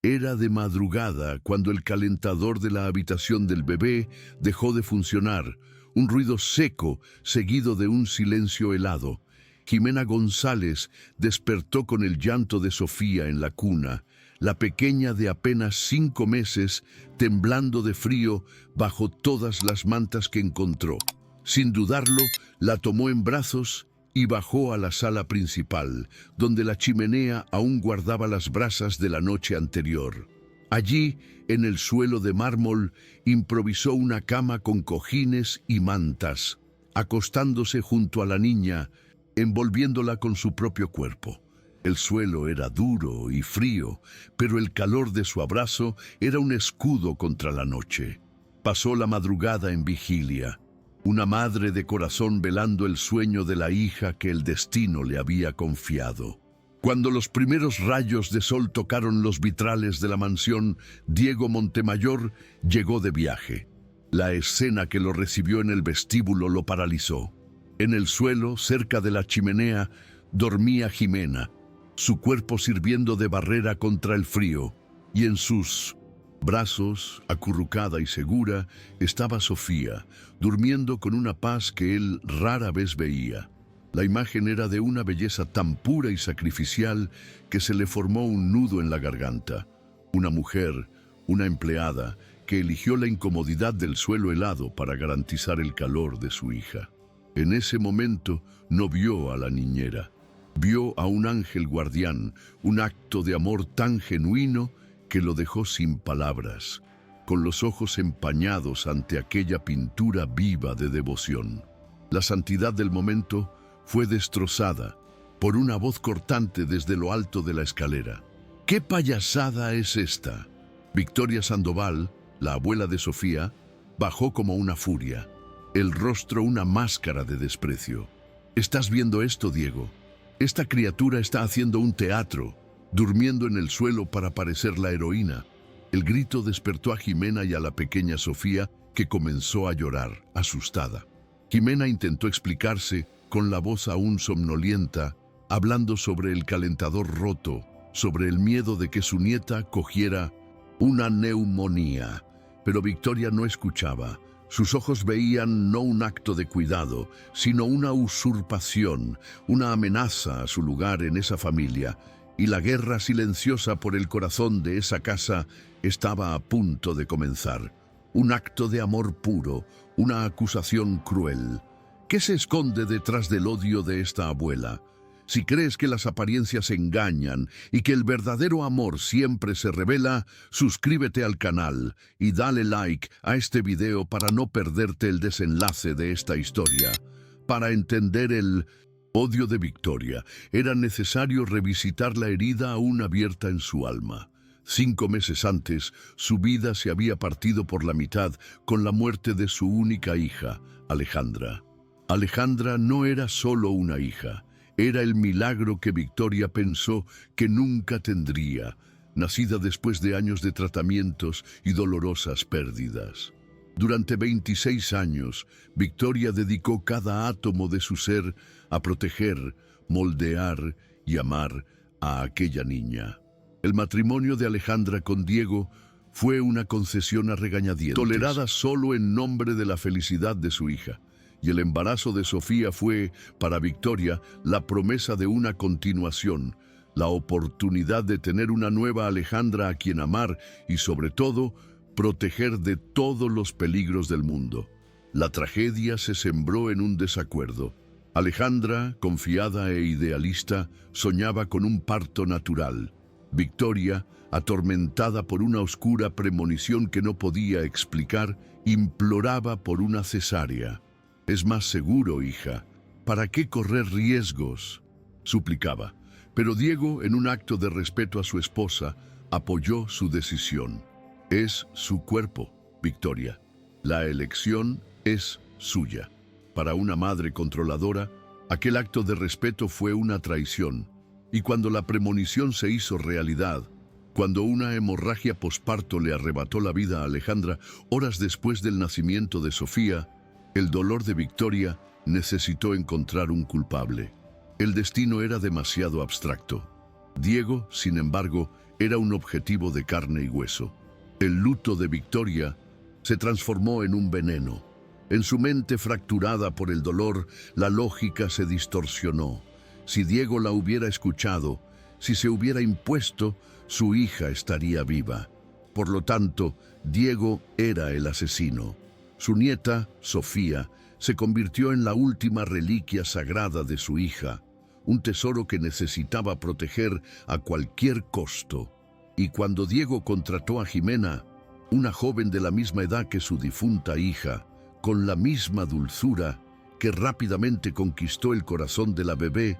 Era de madrugada cuando el calentador de la habitación del bebé dejó de funcionar, un ruido seco seguido de un silencio helado. Jimena González despertó con el llanto de Sofía en la cuna, la pequeña de apenas 5 meses, temblando de frío bajo todas las mantas que encontró. Sin dudarlo, la tomó en brazos y bajó a la sala principal, donde la chimenea aún guardaba las brasas de la noche anterior. Allí, en el suelo de mármol, improvisó una cama con cojines y mantas, acostándose junto a la niña, envolviéndola con su propio cuerpo. El suelo era duro y frío, pero el calor de su abrazo era un escudo contra la noche. Pasó la madrugada en vigilia, una madre de corazón velando el sueño de la hija que el destino le había confiado. Cuando los primeros rayos de sol tocaron los vitrales de la mansión, Diego Montemayor llegó de viaje. La escena que lo recibió en el vestíbulo lo paralizó. En el suelo, cerca de la chimenea, dormía Jimena, su cuerpo sirviendo de barrera contra el frío, y en sus brazos, acurrucada y segura, estaba Sofía, durmiendo con una paz que él rara vez veía. La imagen era de una belleza tan pura y sacrificial que se le formó un nudo en la garganta. Una mujer, una empleada, que eligió la incomodidad del suelo helado para garantizar el calor de su hija. En ese momento no vio a la niñera. Vio a un ángel guardián, un acto de amor tan genuino que lo dejó sin palabras, con los ojos empañados ante aquella pintura viva de devoción. La santidad del momento fue destrozada por una voz cortante desde lo alto de la escalera. ¿Qué payasada es esta? Victoria Sandoval, la abuela de Sofía, bajó como una furia, el rostro una máscara de desprecio. ¿Estás viendo esto, Diego? Esta criatura está haciendo un teatro, durmiendo en el suelo para parecer la heroína. El grito despertó a Jimena y a la pequeña Sofía, que comenzó a llorar, asustada. Jimena intentó explicarse con la voz aún somnolienta, hablando sobre el calentador roto, sobre el miedo de que su nieta cogiera una neumonía. Pero Victoria no escuchaba. Sus ojos veían no un acto de cuidado, sino una usurpación, una amenaza a su lugar en esa familia, y la guerra silenciosa por el corazón de esa casa estaba a punto de comenzar. Un acto de amor puro, una acusación cruel. ¿Qué se esconde detrás del odio de esta abuela? Si crees que las apariencias engañan y que el verdadero amor siempre se revela, suscríbete al canal y dale like a este video para no perderte el desenlace de esta historia. Para entender el odio de Victoria, era necesario revisitar la herida aún abierta en su alma. 5 meses antes, su vida se había partido por la mitad con la muerte de su única hija, Alejandra. Alejandra no era solo una hija. Era el milagro que Victoria pensó que nunca tendría, nacida después de años de tratamientos y dolorosas pérdidas. Durante 26 años, Victoria dedicó cada átomo de su ser a proteger, moldear y amar a aquella niña. El matrimonio de Alejandra con Diego fue una concesión a regañadientes, tolerada solo en nombre de la felicidad de su hija. Y el embarazo de Sofía fue, para Victoria, la promesa de una continuación, la oportunidad de tener una nueva Alejandra a quien amar y, sobre todo, proteger de todos los peligros del mundo. La tragedia se sembró en un desacuerdo. Alejandra, confiada e idealista, soñaba con un parto natural. Victoria, atormentada por una oscura premonición que no podía explicar, imploraba por una cesárea. «Es más seguro, hija. ¿Para qué correr riesgos?», suplicaba. Pero Diego, en un acto de respeto a su esposa, apoyó su decisión. Es su cuerpo, Victoria. La elección es suya. Para una madre controladora, aquel acto de respeto fue una traición. Y cuando la premonición se hizo realidad, cuando una hemorragia posparto le arrebató la vida a Alejandra, horas después del nacimiento de Sofía, el dolor de Victoria necesitó encontrar un culpable. El destino era demasiado abstracto. Diego, sin embargo, era un objetivo de carne y hueso. El luto de Victoria se transformó en un veneno. En su mente fracturada por el dolor, la lógica se distorsionó. Si Diego la hubiera escuchado, si se hubiera impuesto, su hija estaría viva. Por lo tanto, Diego era el asesino. Su nieta, Sofía, se convirtió en la última reliquia sagrada de su hija, un tesoro que necesitaba proteger a cualquier costo. Y cuando Diego contrató a Jimena, una joven de la misma edad que su difunta hija, con la misma dulzura que rápidamente conquistó el corazón de la bebé,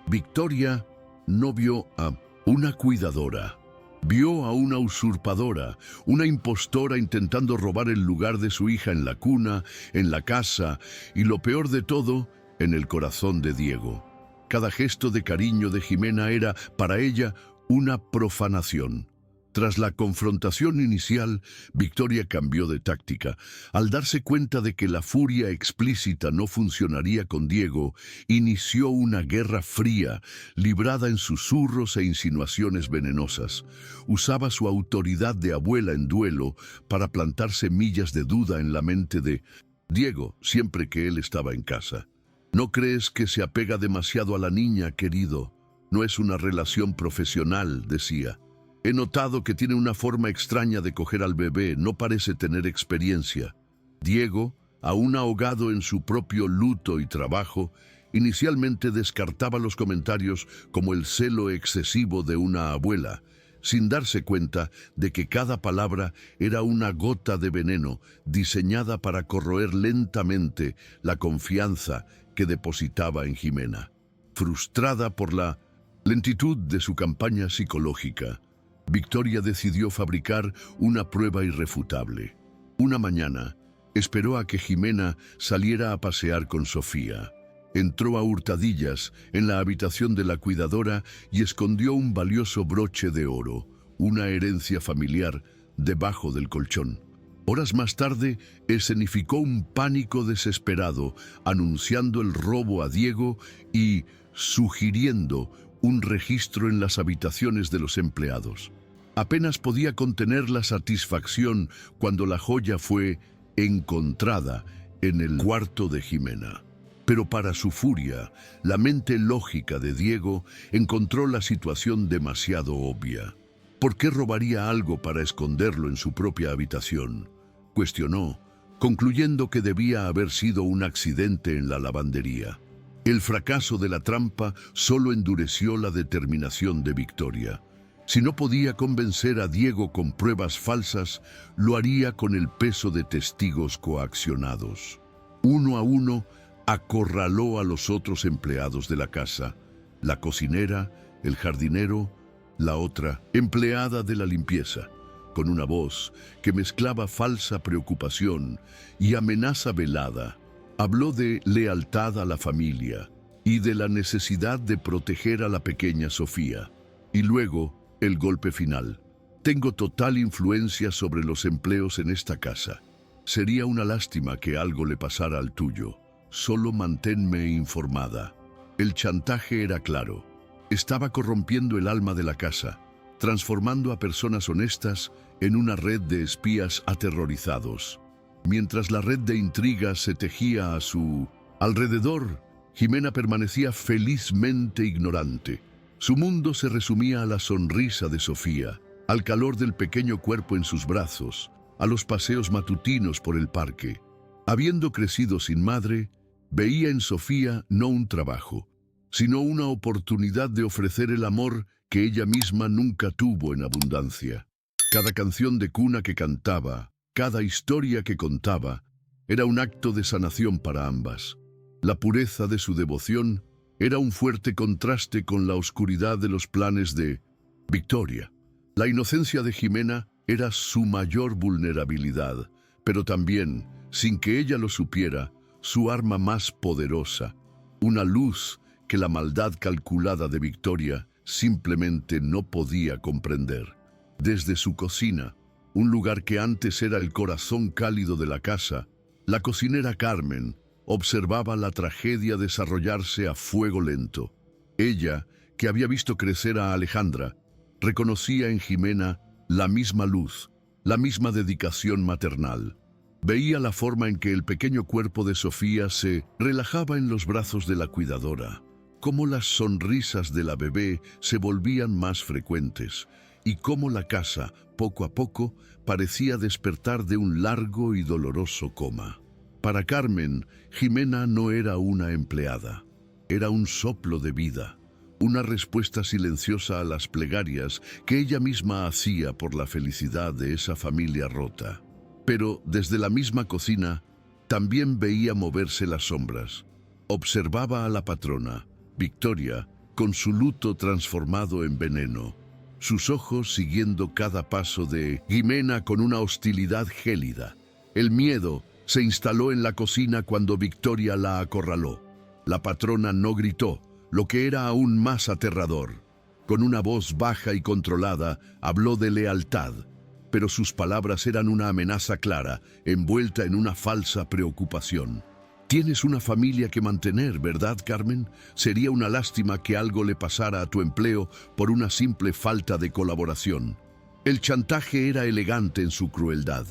Victoria no vio a una cuidadora. Vio a una usurpadora, una impostora intentando robar el lugar de su hija en la cuna, en la casa y, lo peor de todo, en el corazón de Diego. Cada gesto de cariño de Jimena era, para ella, una profanación. Tras la confrontación inicial, Victoria cambió de táctica. Al darse cuenta de que la furia explícita no funcionaría con Diego, inició una guerra fría, librada en susurros e insinuaciones venenosas. Usaba su autoridad de abuela en duelo para plantar semillas de duda en la mente de Diego siempre que él estaba en casa. ¿No crees que se apega demasiado a la niña, querido? No es una relación profesional, decía. He notado que tiene una forma extraña de coger al bebé, no parece tener experiencia. Diego, aún ahogado en su propio luto y trabajo, inicialmente descartaba los comentarios como el celo excesivo de una abuela, sin darse cuenta de que cada palabra era una gota de veneno diseñada para corroer lentamente la confianza que depositaba en Jimena. Frustrada por la lentitud de su campaña psicológica, Victoria decidió fabricar una prueba irrefutable. Una mañana, esperó a que Jimena saliera a pasear con Sofía. Entró a hurtadillas en la habitación de la cuidadora y escondió un valioso broche de oro, una herencia familiar, debajo del colchón. Horas más tarde, escenificó un pánico desesperado, anunciando el robo a Diego y sugiriendo un registro en las habitaciones de los empleados. Apenas podía contener la satisfacción cuando la joya fue encontrada en el cuarto de Jimena. Pero para su furia, la mente lógica de Diego encontró la situación demasiado obvia. ¿Por qué robaría algo para esconderlo en su propia habitación? Cuestionó, concluyendo que debía haber sido un accidente en la lavandería. El fracaso de la trampa solo endureció la determinación de Victoria. Si no podía convencer a Diego con pruebas falsas, lo haría con el peso de testigos coaccionados. Uno a uno, acorraló a los otros empleados de la casa, la cocinera, el jardinero, la otra empleada de la limpieza, con una voz que mezclaba falsa preocupación y amenaza velada. Habló de lealtad a la familia y de la necesidad de proteger a la pequeña Sofía. Y luego, el golpe final. Tengo total influencia sobre los empleos en esta casa. Sería una lástima que algo le pasara al tuyo. Solo manténme informada. El chantaje era claro. Estaba corrompiendo el alma de la casa, transformando a personas honestas en una red de espías aterrorizados. Mientras la red de intrigas se tejía a su alrededor, Jimena permanecía felizmente ignorante. Su mundo se resumía a la sonrisa de Sofía, al calor del pequeño cuerpo en sus brazos, a los paseos matutinos por el parque. Habiendo crecido sin madre, veía en Sofía no un trabajo, sino una oportunidad de ofrecer el amor que ella misma nunca tuvo en abundancia. Cada canción de cuna que cantaba, cada historia que contaba, era un acto de sanación para ambas. La pureza de su devoción era un fuerte contraste con la oscuridad de los planes de Victoria. La inocencia de Jimena era su mayor vulnerabilidad, pero también, sin que ella lo supiera, su arma más poderosa, una luz que la maldad calculada de Victoria simplemente no podía comprender. Desde su cocina, un lugar que antes era el corazón cálido de la casa, la cocinera Carmen observaba la tragedia desarrollarse a fuego lento. Ella, que había visto crecer a Alejandra, reconocía en Jimena la misma luz, la misma dedicación maternal. Veía la forma en que el pequeño cuerpo de Sofía se relajaba en los brazos de la cuidadora, cómo las sonrisas de la bebé se volvían más frecuentes y cómo la casa, poco a poco, parecía despertar de un largo y doloroso coma. Para Carmen, Jimena no era una empleada, era un soplo de vida, una respuesta silenciosa a las plegarias que ella misma hacía por la felicidad de esa familia rota. Pero desde la misma cocina también veía moverse las sombras. Observaba a la patrona, Victoria, con su luto transformado en veneno, sus ojos siguiendo cada paso de Jimena con una hostilidad gélida. El miedo se instaló en la cocina cuando Victoria la acorraló. La patrona no gritó, lo que era aún más aterrador. Con una voz baja y controlada, habló de lealtad, pero sus palabras eran una amenaza clara, envuelta en una falsa preocupación. Tienes una familia que mantener, ¿verdad, Carmen? Sería una lástima que algo le pasara a tu empleo por una simple falta de colaboración. El chantaje era elegante en su crueldad.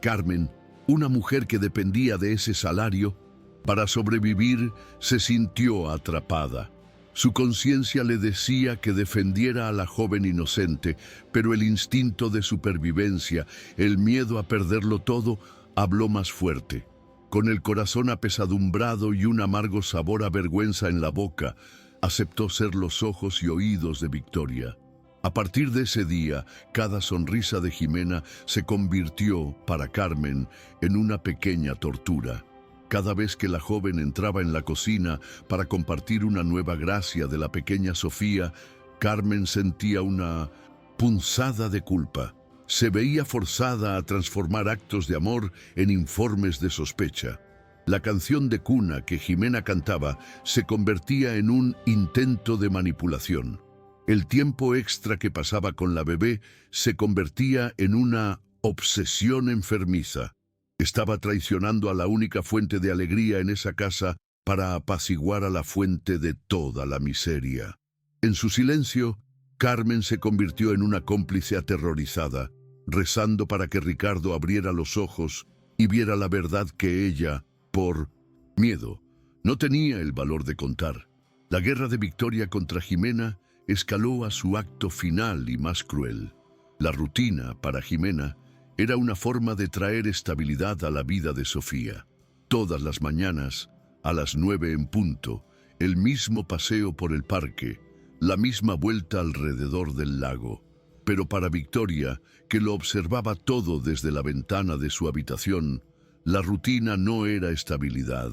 Carmen, una mujer que dependía de ese salario, para sobrevivir, se sintió atrapada. Su conciencia le decía que defendiera a la joven inocente, pero el instinto de supervivencia, el miedo a perderlo todo, habló más fuerte. Con el corazón apesadumbrado y un amargo sabor a vergüenza en la boca, aceptó ser los ojos y oídos de Victoria. A partir de ese día, cada sonrisa de Jimena se convirtió, para Carmen, en una pequeña tortura. Cada vez que la joven entraba en la cocina para compartir una nueva gracia de la pequeña Sofía, Carmen sentía una punzada de culpa. Se veía forzada a transformar actos de amor en informes de sospecha. La canción de cuna que Jimena cantaba se convertía en un intento de manipulación. El tiempo extra que pasaba con la bebé se convertía en una obsesión enfermiza. Estaba traicionando a la única fuente de alegría en esa casa para apaciguar a la fuente de toda la miseria. En su silencio, Carmen se convirtió en una cómplice aterrorizada, rezando para que Ricardo abriera los ojos y viera la verdad que ella, por miedo, no tenía el valor de contar. La guerra de Victoria contra Jimena escaló a su acto final y más cruel. La rutina, para Jimena, era una forma de traer estabilidad a la vida de Sofía. Todas las mañanas, a las 9 en punto, el mismo paseo por el parque, la misma vuelta alrededor del lago. Pero para Victoria, que lo observaba todo desde la ventana de su habitación, la rutina no era estabilidad,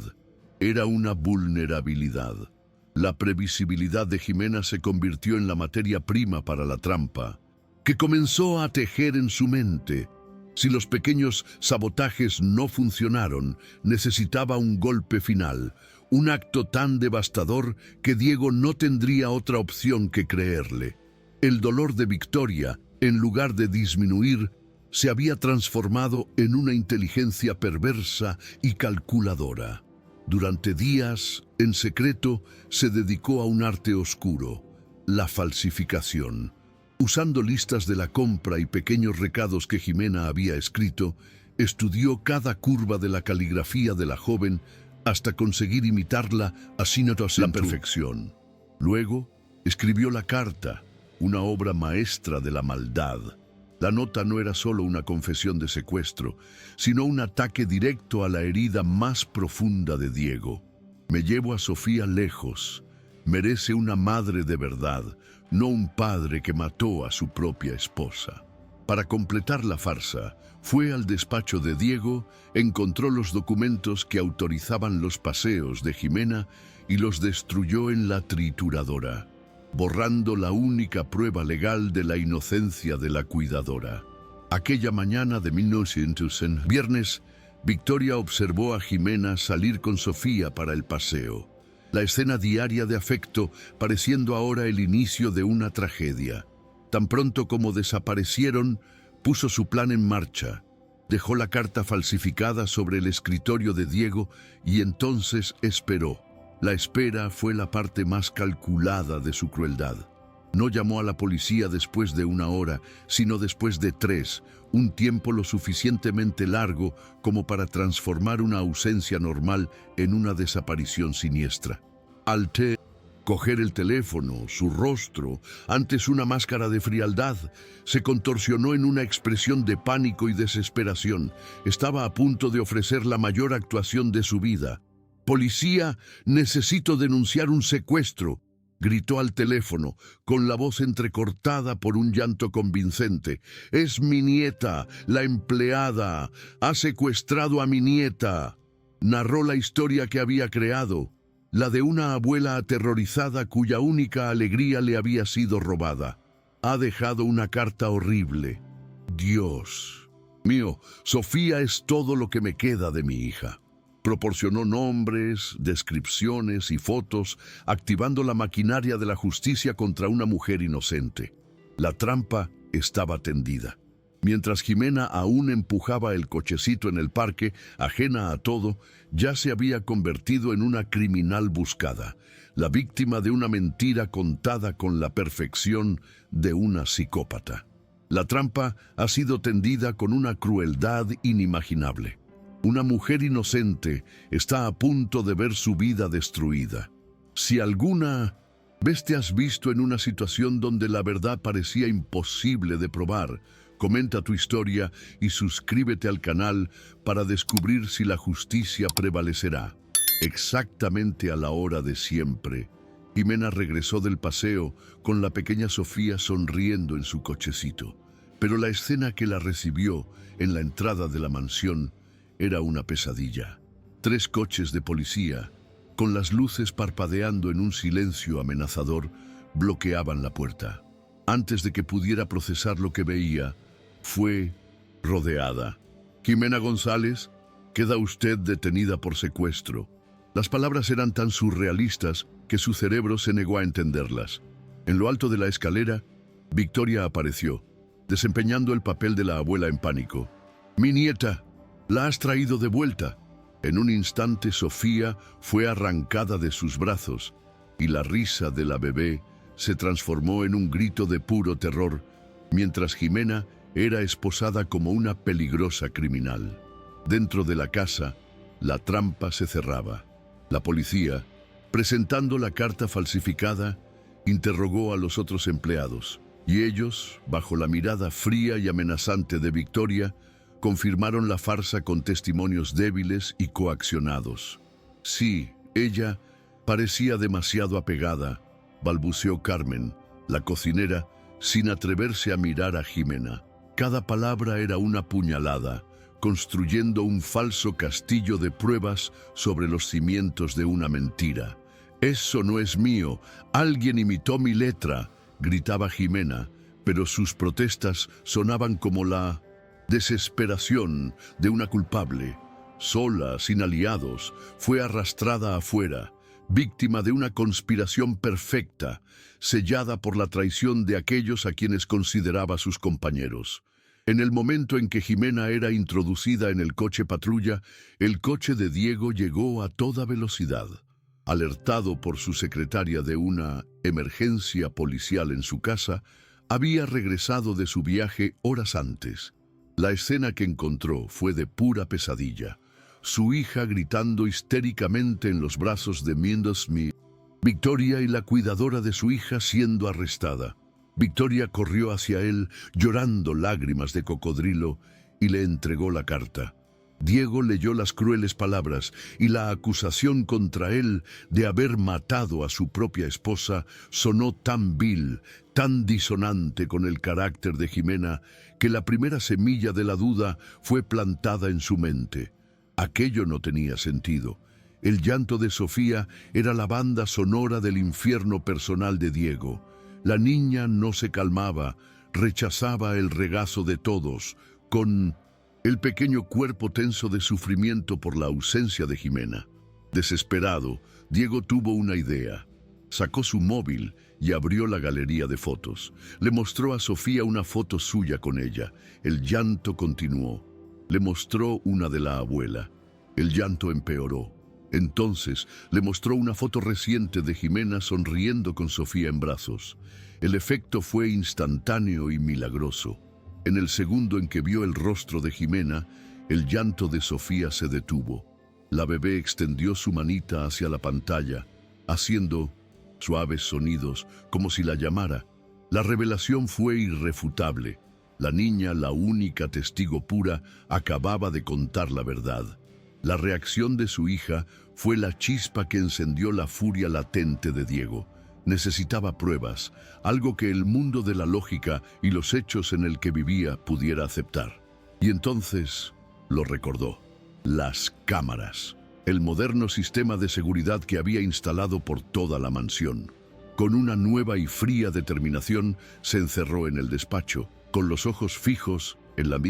era una vulnerabilidad. La previsibilidad de Jimena se convirtió en la materia prima para la trampa, que comenzó a tejer en su mente. Si los pequeños sabotajes no funcionaron, necesitaba un golpe final, un acto tan devastador que Diego no tendría otra opción que creerle. El dolor de Victoria, en lugar de disminuir, se había transformado en una inteligencia perversa y calculadora. Durante días, en secreto, se dedicó a un arte oscuro, la falsificación. Usando listas de la compra y pequeños recados que Jimena había escrito, estudió cada curva de la caligrafía de la joven hasta conseguir imitarla a la perfección. Luego, escribió la carta, una obra maestra de la maldad. La nota no era solo una confesión de secuestro, sino un ataque directo a la herida más profunda de Diego. Me llevo a Sofía lejos. Merece una madre de verdad, no un padre que mató a su propia esposa. Para completar la farsa, fue al despacho de Diego, encontró los documentos que autorizaban los paseos de Jimena y los destruyó en la trituradora, borrando la única prueba legal de la inocencia de la cuidadora. Aquella mañana de 1900, viernes, Victoria observó a Jimena salir con Sofía para el paseo. La escena diaria de afecto pareciendo ahora el inicio de una tragedia. Tan pronto como desaparecieron, puso su plan en marcha. Dejó la carta falsificada sobre el escritorio de Diego y entonces esperó. La espera fue la parte más calculada de su crueldad. No llamó a la policía después de 1 hora, sino después de 3, un tiempo lo suficientemente largo como para transformar una ausencia normal en una desaparición siniestra. Al coger el teléfono, su rostro, antes una máscara de frialdad, se contorsionó en una expresión de pánico y desesperación. Estaba a punto de ofrecer la mayor actuación de su vida. «Policía, necesito denunciar un secuestro», gritó al teléfono, con la voz entrecortada por un llanto convincente. «Es mi nieta, la empleada. Ha secuestrado a mi nieta». Narró la historia que había creado, la de una abuela aterrorizada cuya única alegría le había sido robada. Ha dejado una carta horrible. «Dios mío, Sofía es todo lo que me queda de mi hija». Proporcionó nombres, descripciones y fotos, activando la maquinaria de la justicia contra una mujer inocente. La trampa estaba tendida. Mientras Jimena aún empujaba el cochecito en el parque, ajena a todo, ya se había convertido en una criminal buscada, la víctima de una mentira contada con la perfección de una psicópata. La trampa ha sido tendida con una crueldad inimaginable. Una mujer inocente está a punto de ver su vida destruida. Si alguna vez te has visto en una situación donde la verdad parecía imposible de probar, comenta tu historia y suscríbete al canal para descubrir si la justicia prevalecerá. Exactamente a la hora de siempre, Jimena regresó del paseo con la pequeña Sofía sonriendo en su cochecito. Pero la escena que la recibió en la entrada de la mansión era una pesadilla. 3 coches de policía, con las luces parpadeando en un silencio amenazador, bloqueaban la puerta. Antes de que pudiera procesar lo que veía, fue rodeada. «Jimena González, queda usted detenida por secuestro». Las palabras eran tan surrealistas que su cerebro se negó a entenderlas. En lo alto de la escalera, Victoria apareció, desempeñando el papel de la abuela en pánico. «Mi nieta, la has traído de vuelta». En un instante Sofía fue arrancada de sus brazos y la risa de la bebé se transformó en un grito de puro terror, mientras Jimena era esposada como una peligrosa criminal. Dentro de la casa, la trampa se cerraba. La policía, presentando la carta falsificada, interrogó a los otros empleados, y ellos, bajo la mirada fría y amenazante de Victoria, confirmaron la farsa con testimonios débiles y coaccionados. «Sí, ella parecía demasiado apegada», balbuceó Carmen, la cocinera, sin atreverse a mirar a Jimena. Cada palabra era una puñalada, construyendo un falso castillo de pruebas sobre los cimientos de una mentira. «Eso no es mío, alguien imitó mi letra», gritaba Jimena, pero sus protestas sonaban como la desesperación de una culpable. Sola, sin aliados, fue arrastrada afuera, víctima de una conspiración perfecta, sellada por la traición de aquellos a quienes consideraba sus compañeros. En el momento en que Jimena era introducida en el coche patrulla, el coche de Diego llegó a toda velocidad. Alertado por su secretaria de una emergencia policial en su casa, había regresado de su viaje horas antes. La escena que encontró fue de pura pesadilla. Su hija gritando histéricamente en los brazos de Minda Smith. Victoria y la cuidadora de su hija siendo arrestada. Victoria corrió hacia él, llorando lágrimas de cocodrilo, y le entregó la carta. Diego leyó las crueles palabras y la acusación contra él de haber matado a su propia esposa sonó tan vil, tan disonante con el carácter de Jimena, que la primera semilla de la duda fue plantada en su mente. Aquello no tenía sentido. El llanto de Sofía era la banda sonora del infierno personal de Diego. La niña no se calmaba, rechazaba el regazo de todos, con el pequeño cuerpo tenso de sufrimiento por la ausencia de Jimena. Desesperado, Diego tuvo una idea. Sacó su móvil y abrió la galería de fotos. Le mostró a Sofía una foto suya con ella. El llanto continuó. Le mostró una de la abuela. El llanto empeoró. Entonces le mostró una foto reciente de Jimena sonriendo con Sofía en brazos. El efecto fue instantáneo y milagroso. En el segundo en que vio el rostro de Jimena, el llanto de Sofía se detuvo. La bebé extendió su manita hacia la pantalla, haciendo suaves sonidos, como si la llamara. La revelación fue irrefutable. La niña, la única testigo pura, acababa de contar la verdad. La reacción de su hija fue la chispa que encendió la furia latente de Diego. Necesitaba pruebas, algo que el mundo de la lógica y los hechos en el que vivía pudiera aceptar. Y entonces lo recordó. Las cámaras. El moderno sistema de seguridad que había instalado por toda la mansión. Con una nueva y fría determinación, se encerró en el despacho, con los ojos fijos en la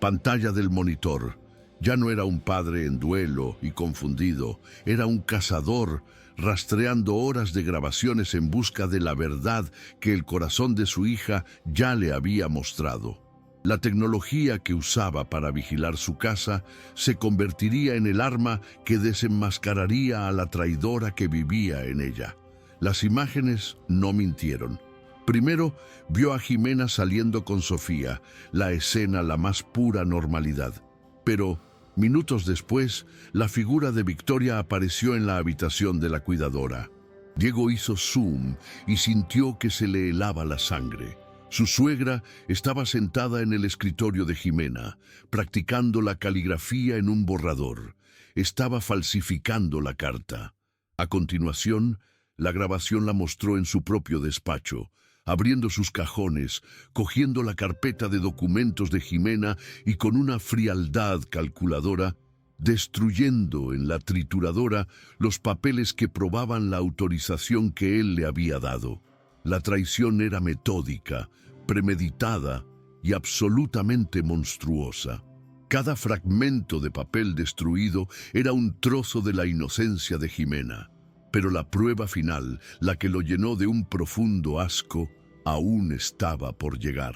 pantalla del monitor. Ya no era un padre en duelo y confundido, era un cazador, rastreando horas de grabaciones en busca de la verdad que el corazón de su hija ya le había mostrado. La tecnología que usaba para vigilar su casa se convertiría en el arma que desenmascararía a la traidora que vivía en ella. Las imágenes no mintieron. Primero vio a Jimena saliendo con Sofía, la escena la más pura normalidad. Pero minutos después, la figura de Victoria apareció en la habitación de la cuidadora. Diego hizo zoom y sintió que se le helaba la sangre. Su suegra estaba sentada en el escritorio de Jimena, practicando la caligrafía en un borrador. Estaba falsificando la carta. A continuación, la grabación la mostró en su propio despacho, abriendo sus cajones, cogiendo la carpeta de documentos de Jimena y con una frialdad calculadora, destruyendo en la trituradora los papeles que probaban la autorización que él le había dado. La traición era metódica, premeditada y absolutamente monstruosa. Cada fragmento de papel destruido era un trozo de la inocencia de Jimena. Pero la prueba final, la que lo llenó de un profundo asco, aún estaba por llegar.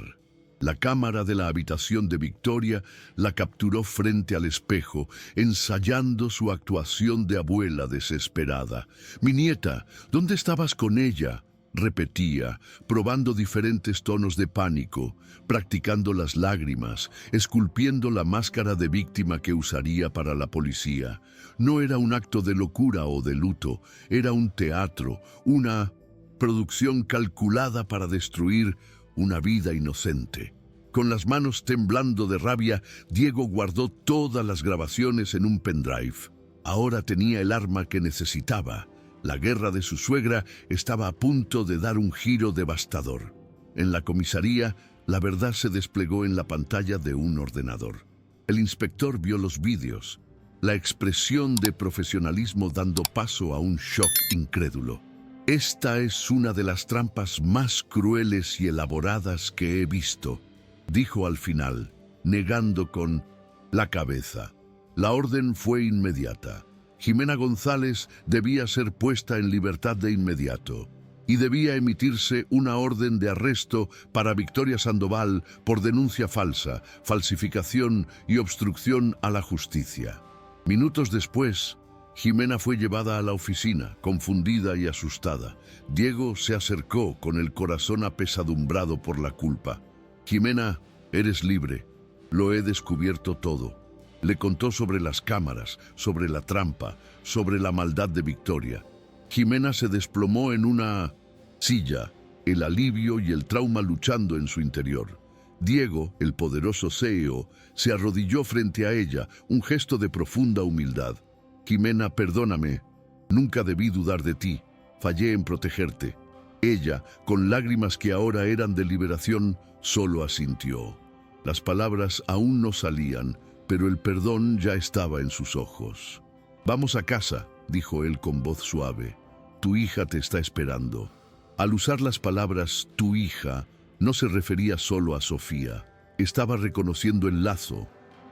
La cámara de la habitación de Victoria la capturó frente al espejo, ensayando su actuación de abuela desesperada. «Mi nieta, ¿dónde estabas con ella?», repetía, probando diferentes tonos de pánico, practicando las lágrimas, esculpiendo la máscara de víctima que usaría para la policía. No era un acto de locura o de luto, era un teatro, una producción calculada para destruir una vida inocente. Con las manos temblando de rabia, Diego guardó todas las grabaciones en un pendrive. Ahora tenía el arma que necesitaba. La guerra de su suegra estaba a punto de dar un giro devastador. En la comisaría, la verdad se desplegó en la pantalla de un ordenador. El inspector vio los vídeos, la expresión de profesionalismo dando paso a un shock incrédulo. «Esta es una de las trampas más crueles y elaboradas que he visto», dijo al final, negando con la cabeza. La orden fue inmediata. Jimena González debía ser puesta en libertad de inmediato y debía emitirse una orden de arresto para Victoria Sandoval por denuncia falsa, falsificación y obstrucción a la justicia. Minutos después, Jimena fue llevada a la oficina, confundida y asustada. Diego se acercó con el corazón apesadumbrado por la culpa. «Jimena, eres libre. Lo he descubierto todo». Le contó sobre las cámaras, sobre la trampa, sobre la maldad de Victoria. Jimena se desplomó en una silla, el alivio y el trauma luchando en su interior. Diego, el poderoso CEO, se arrodilló frente a ella, un gesto de profunda humildad. «Jimena, perdóname. Nunca debí dudar de ti. Fallé en protegerte». Ella, con lágrimas que ahora eran de liberación, solo asintió. Las palabras aún no salían, pero el perdón ya estaba en sus ojos. «Vamos a casa», dijo él con voz suave. «Tu hija te está esperando». Al usar las palabras «tu hija», no se refería solo a Sofía. Estaba reconociendo el lazo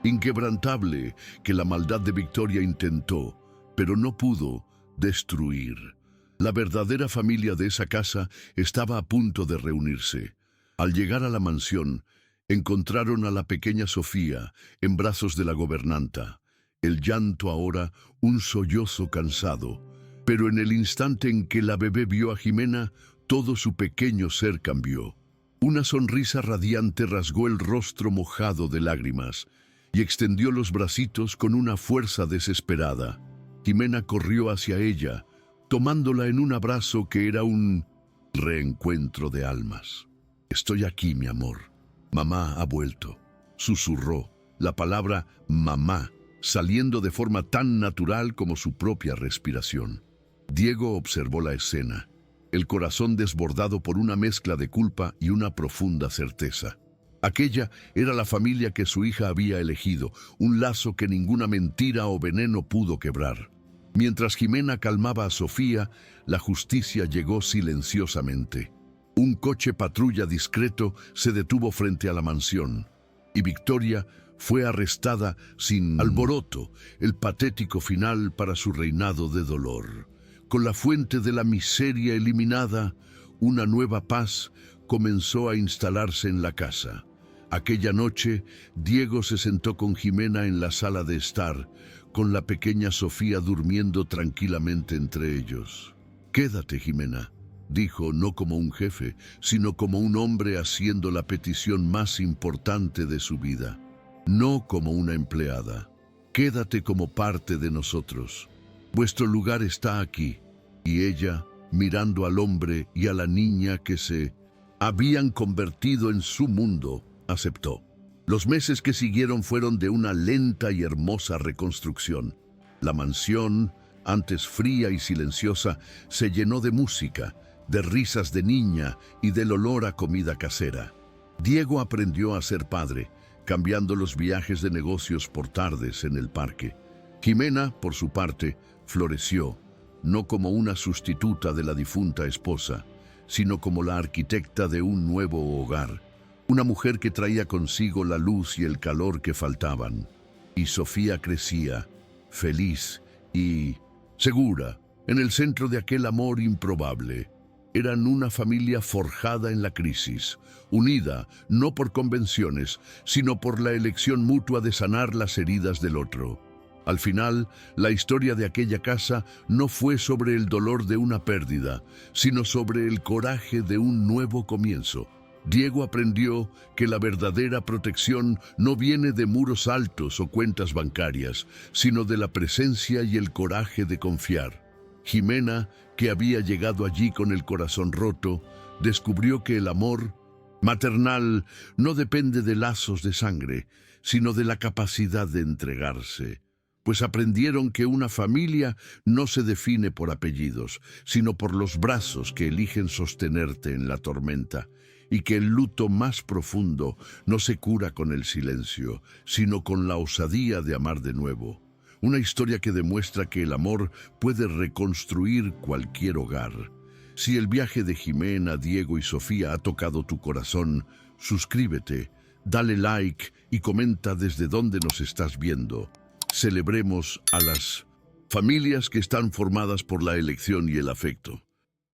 inquebrantable que la maldad de Victoria intentó, pero no pudo, destruir. La verdadera familia de esa casa estaba a punto de reunirse. Al llegar a la mansión, encontraron a la pequeña Sofía en brazos de la gobernanta. El llanto ahora un sollozo cansado. Pero en el instante en que la bebé vio a Jimena, todo su pequeño ser cambió. Una sonrisa radiante rasgó el rostro mojado de lágrimas y extendió los bracitos con una fuerza desesperada. Jimena corrió hacia ella, tomándola en un abrazo que era un reencuentro de almas. «Estoy aquí, mi amor. Mamá ha vuelto», susurró, la palabra mamá saliendo de forma tan natural como su propia respiración. Diego observó la escena, el corazón desbordado por una mezcla de culpa y una profunda certeza. Aquella era la familia que su hija había elegido, un lazo que ninguna mentira o veneno pudo quebrar. Mientras Jimena calmaba a Sofía, la justicia llegó silenciosamente. Un coche patrulla discreto se detuvo frente a la mansión, y Victoria fue arrestada sin alboroto, el patético final para su reinado de dolor. Con la fuente de la miseria eliminada, una nueva paz comenzó a instalarse en la casa. Aquella noche, Diego se sentó con Jimena en la sala de estar, con la pequeña Sofía durmiendo tranquilamente entre ellos. «Quédate, Jimena», dijo, no como un jefe, sino como un hombre haciendo la petición más importante de su vida. No como una empleada. «Quédate como parte de nosotros. Vuestro lugar está aquí». Y ella, mirando al hombre y a la niña que se habían convertido en su mundo, aceptó. Los meses que siguieron fueron de una lenta y hermosa reconstrucción. La mansión, antes fría y silenciosa, se llenó de música, de risas de niña y del olor a comida casera. Diego aprendió a ser padre, cambiando los viajes de negocios por tardes en el parque. Jimena, por su parte, floreció, no como una sustituta de la difunta esposa, sino como la arquitecta de un nuevo hogar, una mujer que traía consigo la luz y el calor que faltaban. Y Sofía crecía, feliz y segura, en el centro de aquel amor improbable. Eran una familia forjada en la crisis, unida no por convenciones, sino por la elección mutua de sanar las heridas del otro. Al final, la historia de aquella casa no fue sobre el dolor de una pérdida, sino sobre el coraje de un nuevo comienzo. Diego aprendió que la verdadera protección no viene de muros altos o cuentas bancarias, sino de la presencia y el coraje de confiar. Jimena, que había llegado allí con el corazón roto, descubrió que el amor maternal no depende de lazos de sangre, sino de la capacidad de entregarse. Pues aprendieron que una familia no se define por apellidos, sino por los brazos que eligen sostenerte en la tormenta, y que el luto más profundo no se cura con el silencio, sino con la osadía de amar de nuevo. Una historia que demuestra que el amor puede reconstruir cualquier hogar. Si el viaje de Jimena, Diego y Sofía ha tocado tu corazón, suscríbete, dale like y comenta desde dónde nos estás viendo. Celebremos a las familias que están formadas por la elección y el afecto.